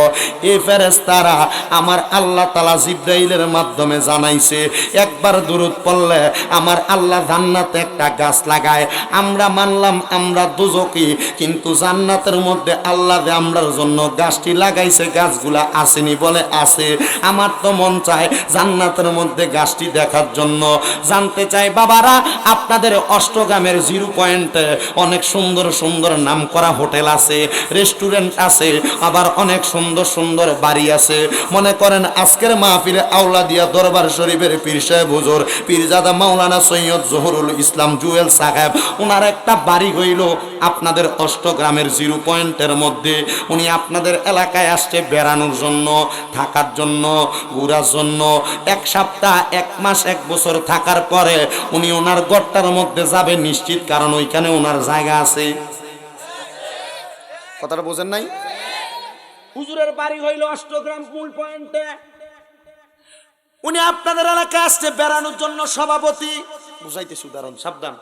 এই ফেরেশতারা আমার আল্লাহ তাআলা জিবরাইলের মাধ্যমে জানাইছে, একবার দুরূদ পড়লে আমার আল্লাহ জান্নাতে একটা গাছ লাগায়। আমরা মানলাম আমরা দুজকি, কিন্তু জান্নাতের মধ্যে আল্লাহ যে আমরার জন্য গাছটি লাগাইছে, গাছগুলা আসেনি? বলে আছে। আমার তো মন চায় জান্নাতের মধ্যে গাছটি দেখার জন্য। জানতে চাই বাবারা, আপনাদের অষ্টগ্রামের 0 পয়েন্টে অনেক সুন্দর সুন্দর নাম করা হোটেল আছে, রেস্টুরেন্ট আছে, আবার অনেক সুন্দর সুন্দর বাড়ি আছে। মনে করেন আজকের মাহফিলে আউলাদিয়া দরবার শরীফের পীর সাহেব হুজুর পীরজাদা মাওলানা সৈয়দ জহুরুল ইসলাম জুয়েল সাহেব, ওনার একটা বাড়ি হইল আপনাদের অষ্টগ্রামের 0 পয়েন্টের মধ্যে। উনি আপনাদের এলাকায় আসছে বেড়ানোর জন্য, থাকার জন্য, ঘোরার জন্য। 1 সপ্তাহ, 1 মাস, 1 বছর থাকার পরে উনি ওনার ঘরটার মধ্যে যাবে নিশ্চিত, কারণ ওইখানে ওনার জায়গা আছে। কথাটা বোঝেন নাই? হুজুরের বাড়ি হইল অষ্টগ্রাম মূল পয়েন্টে। উনি আপনাদের এলাকায় আসছে বেড়ানোর জন্য, সভাপতি বুঝাইতেছি, উদাহরণ, সাবধান।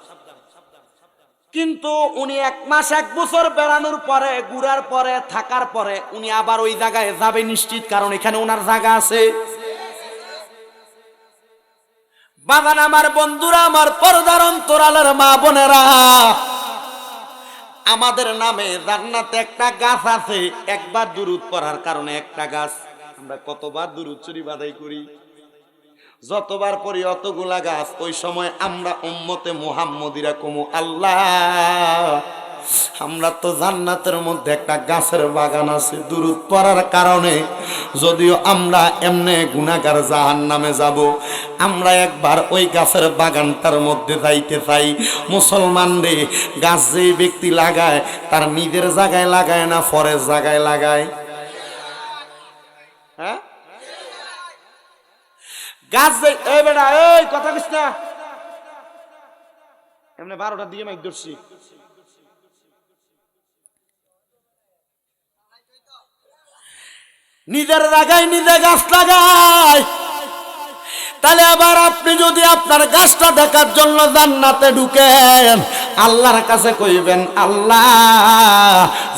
কিন্তু উনি 1 মাস 1 বছর বেড়ানোর পরে, ঘুরার পরে, থাকার পরে উনি আবার ওই জায়গায় যাবে নিশ্চিত, কারণ এখানে ওনার জায়গা আছে। বাগান আমার বন্ধুরা, আমার পর্দার অন্তরালের মা বোনেরা, আমাদের নামে জান্নাতে একটা গাছ আছে। একবার দুরূদ পড়ার কারণে একটা গাছ। আমরা কতবার দুরূদ শরীফ আদায় করি, যতবার পড়ি অতগুলা গাছ। ওই সময় আমরা উম্মতে মুহাম্মদিরা কমু, আল্লাহ আমরা তো জান্নাতের মধ্যে একটা গাছের বাগান আছে। দুরূদ পড়ার কারণে যদিও আমরা এমনে গুনাহগার জাহান্নামে যাব, আমরা একবার ওই গাছের বাগানটার মধ্যে যাইতে চাই। মুসলমান রে, গাছ যেই ব্যক্তি লাগায় তার নিজের জায়গায় লাগায় না, পরের জায়গায় লাগায়। হ্যাঁ, গাছ এই বেটা, এই কথা কইস না, এমনি 12টার দিকে মাইক ধরছি। নিজের জায়গায় নিজে গাছ লাগায়, তাহলে আবার আপনি যদি আপনার গাছটা দেখার জন্য জান্নাতে ঢুকেন, আল্লাহর কাছে কইবেন, আল্লাহ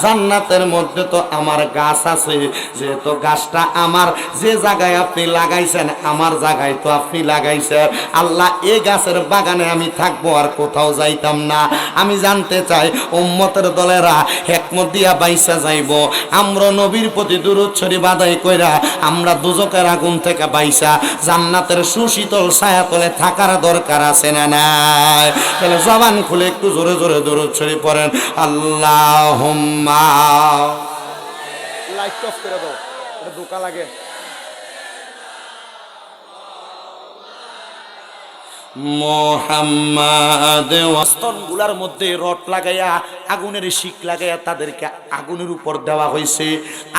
জান্নাতের মধ্যে তো আমার গাছ আছে, যেহেতু গাছটা আমার, যে জায়গায় আপনি লাগাইছেন আমার জায়গায় তো আপনি লাগাইছেন, আল্লাহ এই গাছের বাগানে আমি থাকবো, আর কোথাও যাইতাম না। আমি জানতে চাই উম্মতের দলেরা হিকমত দিয়া বাইসা যাইব, আমরা নবীর প্রতি দুরূদ শরীফ আদায় কইরা আমরা দুজকের আগুন থেকে বাইসা জান্নাতের সুশীতল ছায়াতলে থাকার দরকার আছে না নাই? তাহলে জবান খুলে একটু জোরে জোরে দুরূদ শরীফ পড়েন, আল্লাহুম্মা। লাইট অফ করে দাও, এটা ধোঁকা লাগে। মোহাম্মদ স্তনগুলার মধ্যে রড লাগাইয়া আগুনের শিক লাগাইয়া তাদেরকে আগুনের উপর দেওয়া হয়েছে।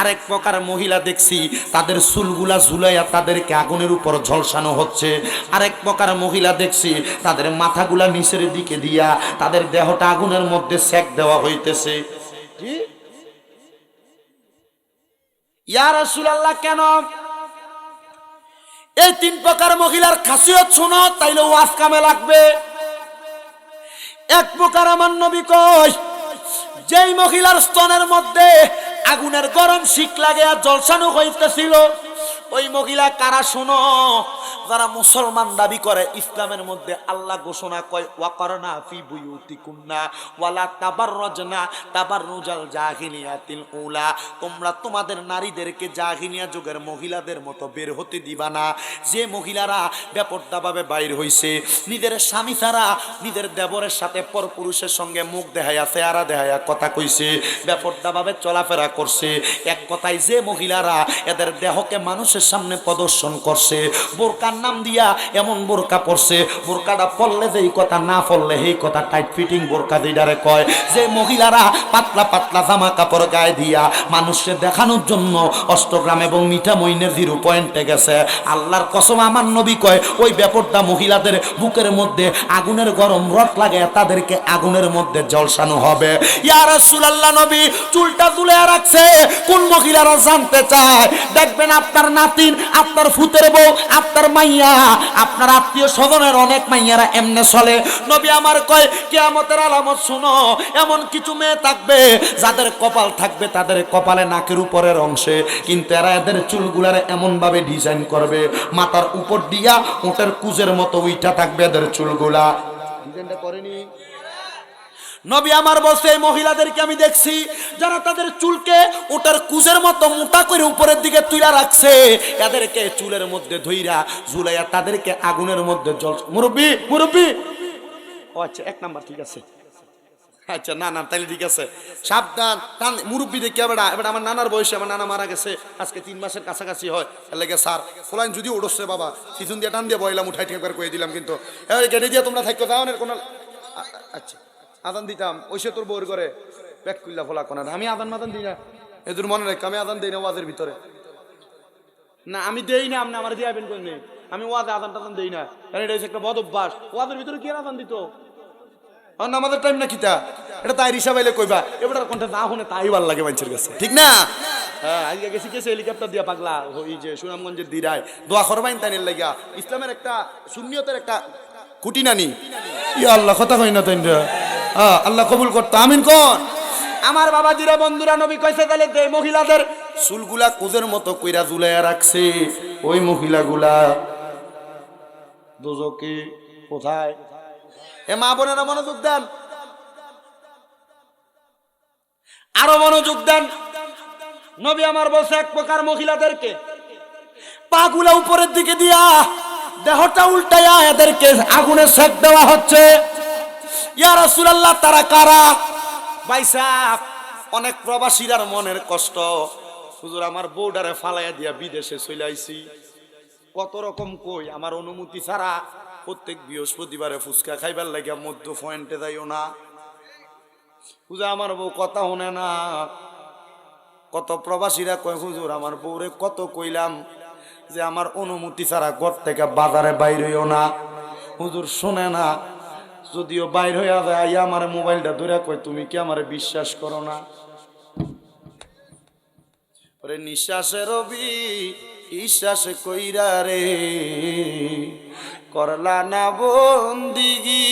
আরেক প্রকার মহিলা দেখছি তাদের চুলগুলা ঝুলাইয়া তাদেরকে আগুনের উপর ঝলসানো হচ্ছে। আরেক প্রকার মহিলা দেখছি তাদের মাথাগুলা নিচের দিকে দিয়া তাদের দেহটা আগুনের মধ্যে সেক দেওয়া হইতেছে। ইয়া রাসূলুল্লাহ, কেন এই তিন প্রকার মহিলার খাসিয়ত শুনো, তাইলে ওয়াজ কামে লাগবে। এক প্রকার আমার নবী কয়, যেই মহিলার স্তনের মধ্যে আগুনের গরম শিক লাগে আর জলসানো হইতেছিল, ওই মহিলা কারা শুনো? যারা মুসলমান দাবি করে। ইসলামের মধ্যে আল্লাহ ঘোষণা কয়, ওয়াকারনা ফি বুয়ুতিকুন্না ওয়ালা তাবাররাজনা তাবাররুজাল জাহিলিয়াতিল উলা, তোমরা তোমাদের নারীদেরকে জাহিলিয়া যুগের মহিলাদের মতো বের হতে দিবা না। যে মহিলারা বেপরদাভাবে বাইর হইছে, নিজের স্বামী ছাড়া নিজের দেবরের সাথে পরপুরুষের সঙ্গে মুখ দেখাইয়া চেহারা দেখাইয়া কথা কইছে, বেপরদাভাবে চলাফেরা করছে, এক কথায় যে মহিলারা এদের দেহকে মানুষের সামনে প্রদর্শন করছে, বোরকার নাম দিয়া এমন বোরকা পরছে, বোরকাটা পরলে যেই কথা, না পরলে এই কথা, টাইট ফিটিং বোরকা যেটারে কয়। যে মহিলারা পাতলা পাতলা জামা কাপড় গায়ে দিয়া মানুষকে দেখানোর জন্য অষ্টগ্রাম এবং মিঠামইনের 0 পয়েন্টে গেছে, আল্লাহর কসম আমার নবী কয়, ওই বেপরদা মহিলাদের বুকের মধ্যে আগুনের গরম রড লাগে, তাদেরকে আগুনের মধ্যে ঝলসানো হবে। ইয়া রাসূলুল্লাহ, নবী চুলটা তুলে রাখছে, কোন মহিলারা জানতে চায়? দেখবেন আপনার নাতিন, আপনার ফুতের বউ, আপনার মাইয়া, আপনার আত্মীয় স্বজনের অনেক মাইয়ারা এমনে চলে। নবী আমার কয়, কিয়ামতের আলামত শুনো, এমন কিছু মেয়ে থাকবে যাদের কপাল থাকবে তাদের কপালে নাকের উপরের অংশে, কিন্তু এরা এদের চুলগুলারে এমন ভাবে ডিজাইন করবে, মাথার উপর দিয়া ওটার কুজের মতো উইঠা থাকবে এদের চুলগুলা। ডিজাইনটা করেনি নবী আমার বলছে, এই মহিলাদেরকে আমি দেখছি যারা তাদের চুলকে ওটার কুজের মতো মোটা করে উপরের দিকে তুইলা রাখছে, এদেরকে চুলের মধ্যে ধইরা ঝুলাইয়া তাদেরকে আগুনের মধ্যে জল। মুরব্বি মুরব্বি, ও আচ্ছা 1 নাম্বার ঠিক আছে, আচ্ছা না না তাইলে ঠিক আছে, সাবধান। মুরব্বি দেখি এবার আমার নানার বয়সে, আমার নানা মারা গেছে আজকে 3 মাসের কাছাকাছি হয়, এর লেগে স্যার ফলাইন যদি উঠছে বাবা পিছন দিয়ে টান দিয়ে বইলাম, উঠাই ঠিক করে কয়ে দিলাম, কিন্তু এবার গেটে দিয়ে তোমরা থাকতে যাও না কোনো। আচ্ছা আদান দিতাম ওই সে তোর বউর করে প্যাক করলা ফোলা কোনা, আমি আদান মাদান দিই না, এদের মনে রাখ আমি আদান দিই না ওয়াজের ভিতরে, না আমি দেই না, আপনি আমার দিয়ে আবেন করে নেই, আমি ওয়াজে আদান টাদান দেই না, কারণ এটা হচ্ছে একটা বদ অভ্যাস। ওয়াজের ভিতরে কি আদান দিত আমাদের টাইম না কিতা, এটা তাই হিসাব এলে কইবা, এবার কোনটা না হনে তাই ভালো লাগে মানুষের কাছে, ঠিক না? হ্যাঁ আজকে গেছি গেছে হেলিকপ্টার দিয়া পাগলা ওই যে সুনামগঞ্জের দিরায় দোয়া করবাইন তাইনের লাগিয়া, ইসলামের একটা সুন্নিয়তের একটা খুঁটি নানি। ইয়া আল্লাহ কথা কই না তাই, আল্লাহ কবুল করতো, আমিন কোন। আমার বাবাজিরা বন্ধুরা, নবী কইছে তাহলে যে মহিলাদের চুলগুলা কুজের মতো কইরা ঝুলাইয়া রাখছে, ওই মহিলাগুলা দোজকে কোথায়? এ মা বোনেরা মনোযোগ দেন, আরো মনোযোগ দেন। নবী আমার বলছে, এক প্রকার মহিলাদেরকে পাগুলা উপরের দিকে দিয়া দেহটা উল্টাইয়া এদেরকে আগুনে সেক দেওয়া হচ্ছে। ইয়া রাসূলুল্লাহ, তারা কারা? ভাইসা অনেক প্রবাসীর মনের কষ্ট, হুজুর আমার বউডারে ফালাইয়া দিয়া বিদেশে চলে আইছি, কত রকম কই, আমার অনুমতি ছাড়া প্রত্যেক বৃহস্পতিবারে ফুচকা খাইবার লাগিয়া মধ্য পয়েন্টে যাইও না, হুজুর আমার বউ কথা শোনে না। কত প্রবাসীরা কয়, হুজুর আমার বউরে কত কইলাম যে আমার অনুমতি ছাড়া ঘর থেকে বাজারে বাইর হইও না, হুজুর শোনে না। যদিও বাইর হইয়া যায়, আমার মোবাইলটা ধরে কয়, তুমি কি আমার বিশ্বাস করো না? ওরে নিঃশ্বাসে রবি বিশ্বাস কইরা রে করলা না বন্দিগি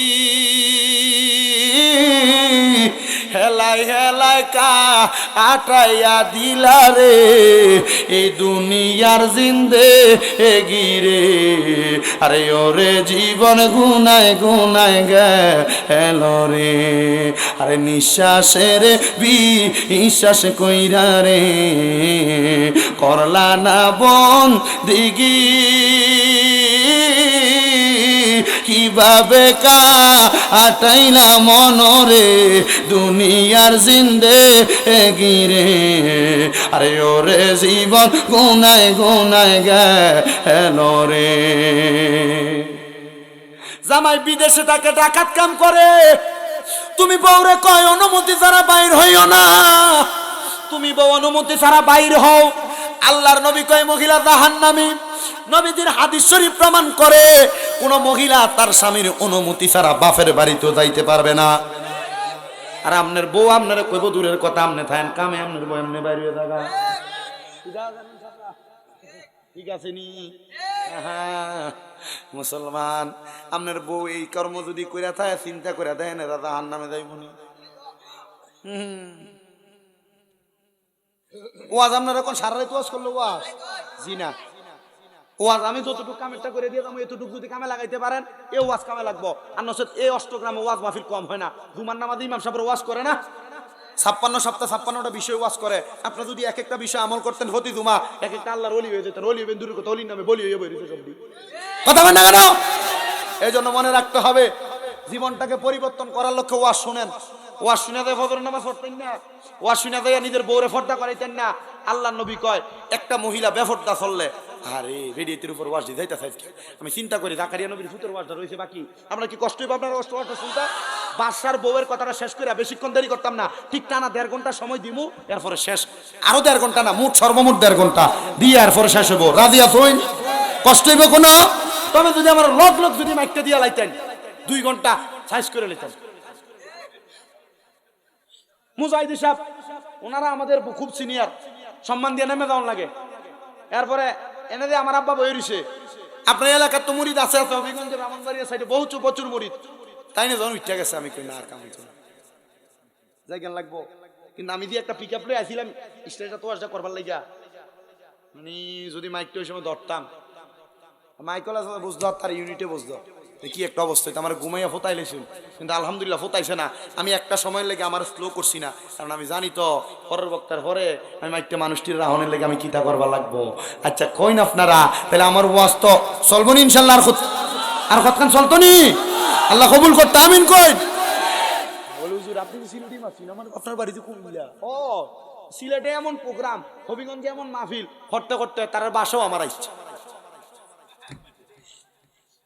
হেলাই হেলাই কা আটাইয়া দিলা রে এই দুনিয়ার জিন্দে গিরে আরে ওরে জীবন গুনায় গুনায় গেল রে আরে নিঃশ্বাসের বিশ্বাস কইরা রে করলা না বন্দিগি কিভাবে কা আটাইলা মনরে দুনিয়ার জিন্দে গিরে আরে ওরে জীবন গুনায় গুনায় গেল রে জামাই বিদেশে তাকে ডাকাত কাম করে তুমি বউরে কয় অনুমতি ছাড়া বাইর হইও না তুমি বউ অনুমতি ছাড়া বাইর হও আল্লাহর নবী কয় মহিলা জাহান্নামী নবীদের হাদিস শরীফ প্রমাণ করে কোন মহিলা তার স্বামীর অনুমতি ছাড়া বাপের বাড়িতেও যাইতে পারবে না আর আপনার বউ আপনারা কইব দূরের কথা আপনি থাকেন কামে আপনার বউ এমনি বাইরে থাকা ঠিক আছে নি মুসলমান আপনার বউ এই কর্ম যদি কইরা থাকে চিন্তা করে দেন এরা জাহান্নামে যাইবনি ওয়াজ আপনারা কোন সারা রাত ওয়াজ করলো ওয়াজ জি না ওয়াজ আমি যতটুকু কামেরটা করে দিয়ে যাবো এতটুকু যদি কামে লাগাইতে পারেন এ ওয়াজ কামে লাগবো আর নচেত এই অষ্টগ্রামে ওয়াজ মাহফিল কম হয় না জুমার নামাজে ইমাম সাহেব ওয়াজ করে না 56 সপ্তাহ 56টা বিষয় ওয়াজ করে আপনারা যদি এক একটা বিষয় আমল করতেন প্রতি জুমা এক একটা আল্লাহর ওলি হয়ে যেতেন ওলি হবেন দূরের কথা ওলির নামে বলি হয়ে বেরিয়ে সবদি কথা বলেন না কেন এই জন্য মনে রাখতে হবে জীবনটাকে পরিবর্তন করার লক্ষ্যে ওয়াজ শুনেন ওয়াজ শুনে দেয় ফজর নামাজ পড়তেন না ওয়াজ শুনে দেয় নিজের বউরে ফর্দা করাইতেন না আল্লাহর নবী কয় একটা মহিলা বেফর্দা চললে আরে রেডিয়েতের উপর ওয়াজ দিয়ে যাইতা চাইছে আমি চিন্তা করি জাকারিয়া নবীর ফুতের ওয়াজটা রয়েছে বাকি আমরা কি কষ্ট হইব আপনার ওয়াজটা শুনতে বাদশার বউয়ের কথাটা শেষ করে বেশিক্ষণ দেরি করতাম না ঠিক টানা 1.5 ঘন্টা সময় দিমু এরপরে শেষ আরো 1.5 ঘন্টা না মোট সর্বমোট 1.5 ঘন্টা দিয়ে এরপরে শেষ হবো রাজি আছেন কষ্ট হইব কোনো তবে যদি আমার লোক লোক যদি মাইকটা দিয়া লাইতেন 2 ঘন্টা সাইজ করে নিতেন মুজাহিদ সাহেব ওনারা আমাদের খুব সিনিয়র সম্মান দিয়ে নেমে যাওয়ার লাগে এরপরে এনে দিয়ে আমার আব্বা বই রইছে আপনার এলাকার তো মুরিদ আছে হবিগঞ্জের ব্রাহ্মণবাড়িয়া সাইডে বহু প্রচুর মুরিদ তাই না যখন উঠে গেছে আমি কই না আর কাম হইতো না যাই কেন লাগবো কিন্তু আমি দিয়ে একটা পিক আপ লই আসছিলাম স্টেজটা তো আসা করবার লাগিয়া মানে যদি মাইকটা ওই সময় ধরতাম মাইকল আসলে বুঝতো তার ইউনিটে বুঝতো কি একটা অবস্থা আমার ঘুমাইয়া ফোটাই লেছিল কিন্তু আলহামদুলিল্লাহ ফোটাইছে না আমি একটা সময় লেগে আমার স্লো করছি না কারণ আমি জানি তো পরের বক্তার পরে আমি একটা মানুষটির রাহনের লেগে আমি কিতা করবার লাগবো আচ্ছা কইন আপনারা তাহলে আমার ওয়াজ তো চলবো নি ইনশাল্লাহ আর কতক্ষণ চলতো নি আল্লাহ কবুল করতে আমিন কই বলে হুজুর আপনি কি সিলেটি মাহফিল আমার আপনার বাড়িতে কুমিল্লা ও সিলেটে এমন প্রোগ্রাম হবিগঞ্জে এমন মাহফিল করতে করতে তার বাসাও আমার আসছে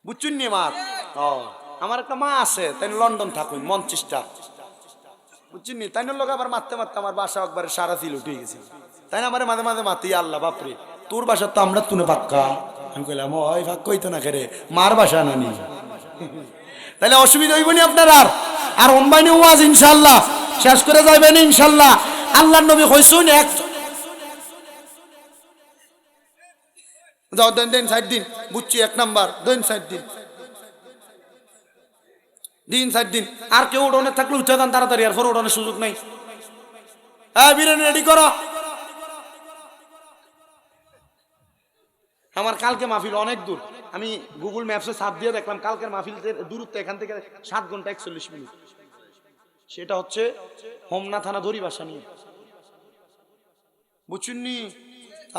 বুঝছেন নি মা আমার একটা মা আছে তাই লন্ডন থাকুন মঞ্চিস্টার বুঝছেন নি তাই লোক আবার মারতে মারতে আমার বাসা একবারে সারা ছিল উঠে গেছে তাই না আমার মাঝে মাঝে মাতি আল্লাহ বাপরে তোর বাসা তো আমরা তুনে পাক্কা আমি কইলাম ওই ভাগ কইতো না কেরে মার বাসা না নি তাহলে অসুবিধা হইব নি আপনার আর অনবাইনি ওয়াজ ইনশাআল্লাহ শেষ করে যাবেন ইনশাআল্লাহ আল্লাহর নবী কইছেন এক যাও দেন 60 দিন বুঝছি 1 নাম্বার দেন 60 দিন 60 দিন আর কেউ উঠোনে থাকলে উঠে যান তাড়াতাড়ি আর পর উঠোনের সুযোগ নাই হ্যাঁ বিরিয়ানি রেডি করো আমার কালকে মাহফিল অনেক দূর আমি গুগল ম্যাপসে সাপ দিয়ে দেখলাম কালকের মাহফিলের দূরত্ব এখান থেকে 7 ঘন্টা 41 মিনিট সেটা হচ্ছে হোমনা থানা দড়িবাসা নিয়ে বুঝছেন নি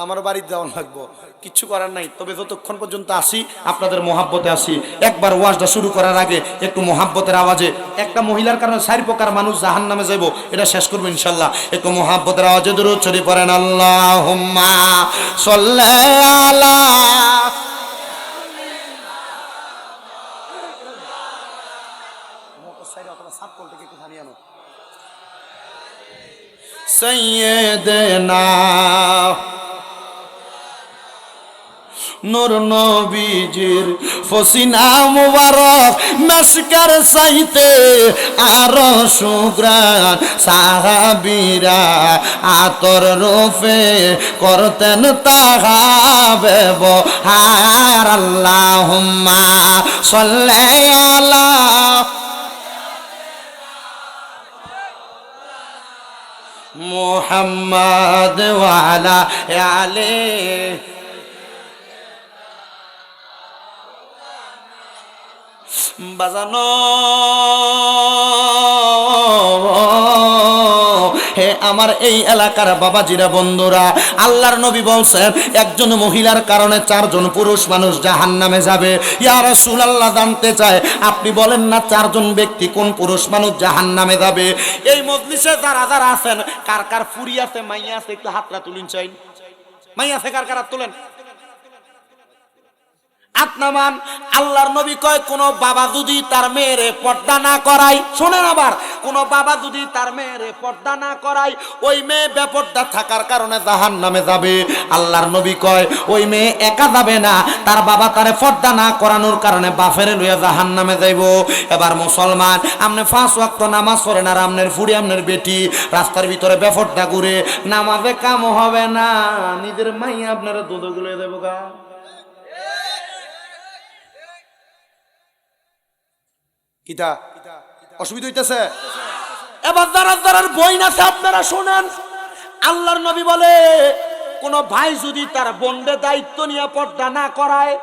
আমার বাড়িতে যাওয়া লাগবো কিচ্ছু করার নাই তবে যতক্ষণ পর্যন্ত আসি আপনাদের মহাব্বতে আসি একবার ওয়াজটা শুরু করার আগে একটু মহাব্বতের আওয়াজে একটা মহিলার কারণে 4 প্রকার মানুষ জাহান্নামে যাইব এটা শেষ করবো ইনশাল্লাহ একটু মহাব্বতের আওয়াজে দরুদ শরীফ পড়েন আল্লাহুম্মা সাল্লি আলা সাইয়্যিদিনা নূর নবীজির ফসিনা মুবারক মেশকার চাইতে আরো সুগ্রাণ সাহাবীরা আতর রূপে করতেন তাহা ব্যবহার আল্লাহুম্মা সাল্লি আলা মুহাম্মাদ ওয়া আলা আলিহি বাজানো হে আমার এই এলাকার বাবাজিরা বন্ধুরা, আল্লাহর নবী বলছেন একজন মহিলার কারণে 4 জন পুরুষ মানুষ জাহান্নামে যাবে। ইয়া রাসূলুল্লাহ জানতে চায় আপনি বলেন না 4 জন ব্যক্তি কোন পুরুষ মানুষ জাহান্নামে যাবে? এই মজলিসে যারা যারা আছেন কার কার ফুরি আছে মাইয়া আছে একটু হাতটা তুলুন চাই। মাইয়া আছে কার কার হাত তুলেন। আত্মামান আল্লাহর নবী কয় কোন বাবা যদি তার মেয়েরে পর্দা না করায়, শোনেন আবার, কোন বাবা যদি তার মেয়েরে পর্দা না করায় ওই মেয়ে বেপর্দা থাকার কারণে জাহান্নামে যাবে। আল্লাহর নবী কয় ওই মেয়ে একা যাবে না, তার বাবা তারে পর্দা না করানোর কারণে বাফেরে লইয়া জাহান্নামে যাইব। এবার মুসলমান আপনি 5 ওয়াক্ত নামাজ পড়েন আর আপনার ফুড়ি আপনার বেটি রাস্তার ভিতরে বেপর্দা ঘুরে, নামাজে কাম হবে না, নিজের মাইয়া আপনারা দুধগুলো দেব গা। কিতা অসুবিধা হইতেছে? এবার যারা বই না আপনারা শোনেন, আল্লাহর নবী বলে কোন ভাই যদি তার বোনরে দায়িত্ব নিয়ে পর্দা না করায়,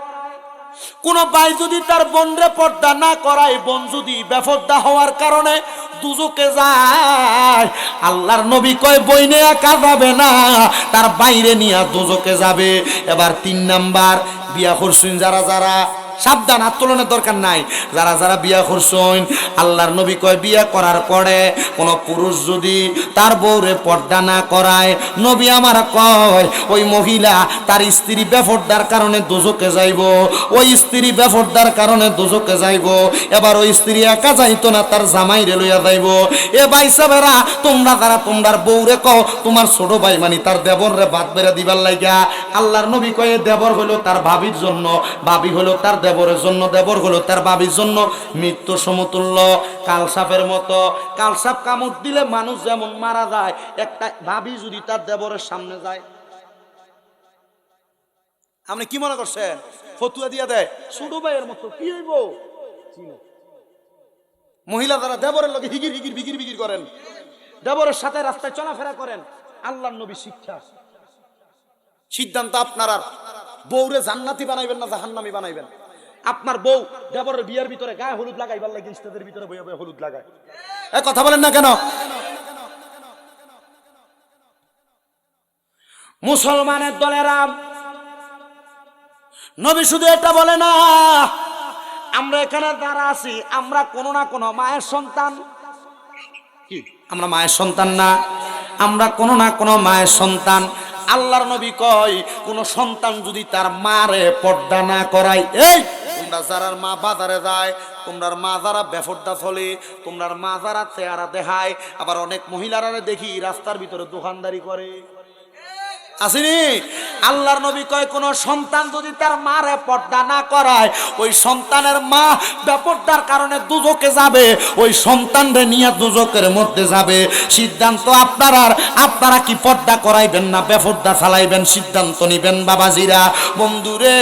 কোন ভাই যদি তার বোনরে পর্দা না করায়, বোন যদি বেপর্দা হওয়ার কারণে দুজকে যায়, আল্লাহর নবী কয় বইনে একা যাবে না, তার বাইরে নিয়ে দুজকে যাবে। এবার 3 নাম্বার বিয়া করছেন যারা যারা, সাবধান, আত্মলনের দরকার নাই, যারা যারা বিয়া করছেন আল্লাহর নবী কয় বিয়া করার পরে কোন পুরুষ যদি তার বউরে পর্দা না করায়, নবী আমার কয় ওই মহিলা তার স্ত্রী বেপর্দার কারণে দোজকে যাইব, ওই স্ত্রী বেপর্দার কারণে দোজকে যাইব। এবার ওই স্ত্রী একা যাইতো না, তার জামাইরে লইয়া যাইব। এ ভাই সাহেবেরা তোমরা যারা তোমরার বউরে কও তোমার ছোট ভাই মানে তার দেবররে ভাত বেড়া দিবার লাগা, আল্লাহর নবী কয় দেবর হলো তার ভাবির জন্য, ভাবি হলো তার দেবরের জন্য, দেবর হলো তার ভাবির জন্য মৃত্যু সমতুল্য। কালসাপের মতো, কালসাপ কামড় দিলে মানুষ যেমন মারা যায়, একটা ভাবি যদি তার দেবরের সামনে যায়, আপনি কি মনে করছেন ফতুয়া দিয়া দেয় ছোট ভাইয়ের মতো কি হইব? মহিলা যারা দেবরের লোকে হিগির হিগির বিগির বিগির করেন, দেবরের সাথে রাস্তায় চলাফেরা করেন, আল্লাহর নবী শিক্ষা সিদ্ধান্ত আপনার আর বউরে জান্নাতি বানাইবেন না জাহান্নামী বানাইবেন। আপনার বউ দেবরের বিয়ের ভিতরে গায়ে হলুদ লাগাইবার লাগে স্টেজের ভিতরে বইয়া বইয়া হলুদ লাগায়, এ কথা বলেন না কেন? মুসলমানের দলেরা নবী শুধু এটা বলে না, আমরা এখানে যারা আছি আমরা কোনো না কোনো মায়ের সন্তান। কি আমরা মায়ের সন্তান না? আমরা কোনো না কোনো মায়ের সন্তান। আল্লাহর নবী কয় কোন সন্তান যদি তার মারে পর্দা না করায়, এই তোমরা যারা মা বাজারে যায়, তোমরার মা যারা বেপর্দা চলে, তোমরার মা যারা চেহারা দেখায়, আবার অনেক মহিলারা দেখি রাস্তার ভিতরে দোকানদারি করে, আসেনি? আল্লাহর নবী কয় কোন সন্তান যদি তার মারে পর্দা না করায়, ওই সন্তানের মা বেপর্দার কারণে দুজকে যাবে, ওই সন্তানরে নিয়ে দুজকের মধ্যে যাবে। সিদ্ধান্ত আপনারা কি পর্দা করাইবেন না বেপর্দা চালাইবেন? সিদ্ধান্ত নিবেন বাবাজিরা বন্ধুরে।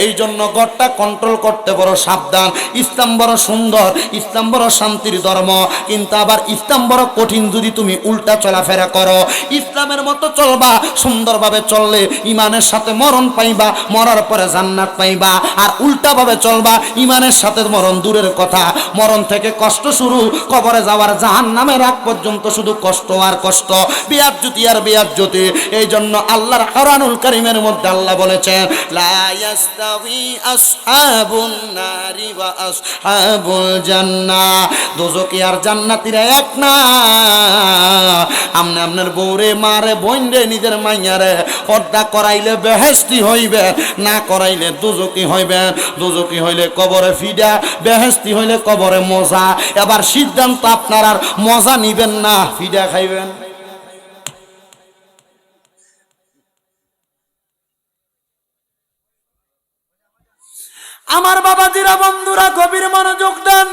এই জন্য ঘরটা কন্ট্রোল করতে বড় সাবধান। ইসলাম বড় সুন্দর, ইসলাম বড় শান্তির ধর্ম, কিন্তু আবার ইসলাম বড় কঠিন যদি তুমি উল্টা চলাফেরা করো। ইসলামের মতো চলবা, সুন্দরভাবে চললে ইমানের সাথে মরণ পাইবা, মরার পরে জান্নাত পাইবা। আর উল্টা ভাবে চলবা, ইমানের সাথে মরণ দূরের কথা, মরণ থেকে কষ্ট শুরু, কবরে যাওয়ার জাহান্নামের আগ পর্যন্ত শুধু কষ্ট আর কষ্ট, বিয়াজ্জতি আর বিয়াজ্জতি। এই জন্য আল্লাহর কোরআনুল কারীমের মধ্যে আল্লাহ বলেছেন লা ইয়াস্তাবি আসহাবুন নারি ওয়া আসহাবুল জান্নাহ, দোজকি আর জান্নাতীরা এক না। আমনে আপনার বউরে মারে বোনরে নিজের মাইয়ারে পর্দা করাইলে বেহেশতি হইবে, না করাইলে দুজকি হইবে। দুজকি হইলে কবরে ফিডা, বেহেশতি হইলে কবরে মজা। এবার সিদ্ধান্ত আপনার আর মজা নিবেন না, ফিডা খাইবেন। আমার বাবাজিরা, বন্ধুরা, গভীর মনোযোগ দেন।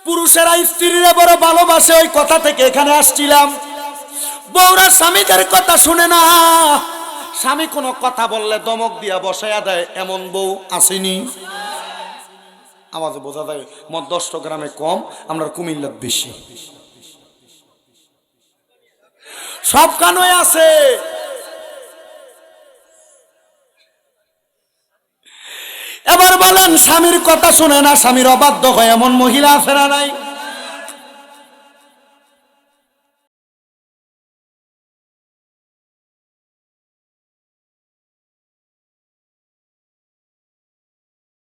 পুরুষেরা স্ত্রীরা বড় ভালোবাসে, ওই কথা থেকে এখানে আসছিলাম। বউরা স্বামীদের কথা শুনে না, স্বামী কোনো কথা বললে দমক দিয়া বসায়া দেয়, এমন বউ আসেনি? আমাদের বোঝা যায় মত 10 গ্রামে কম, আমরা কুমিল্লার বেশি। সব কানই আছে। এবার বলেন, স্বামীর কথা শুনে না, স্বামীর অবাধ্য হয় এমন মহিলা আছে না নাই?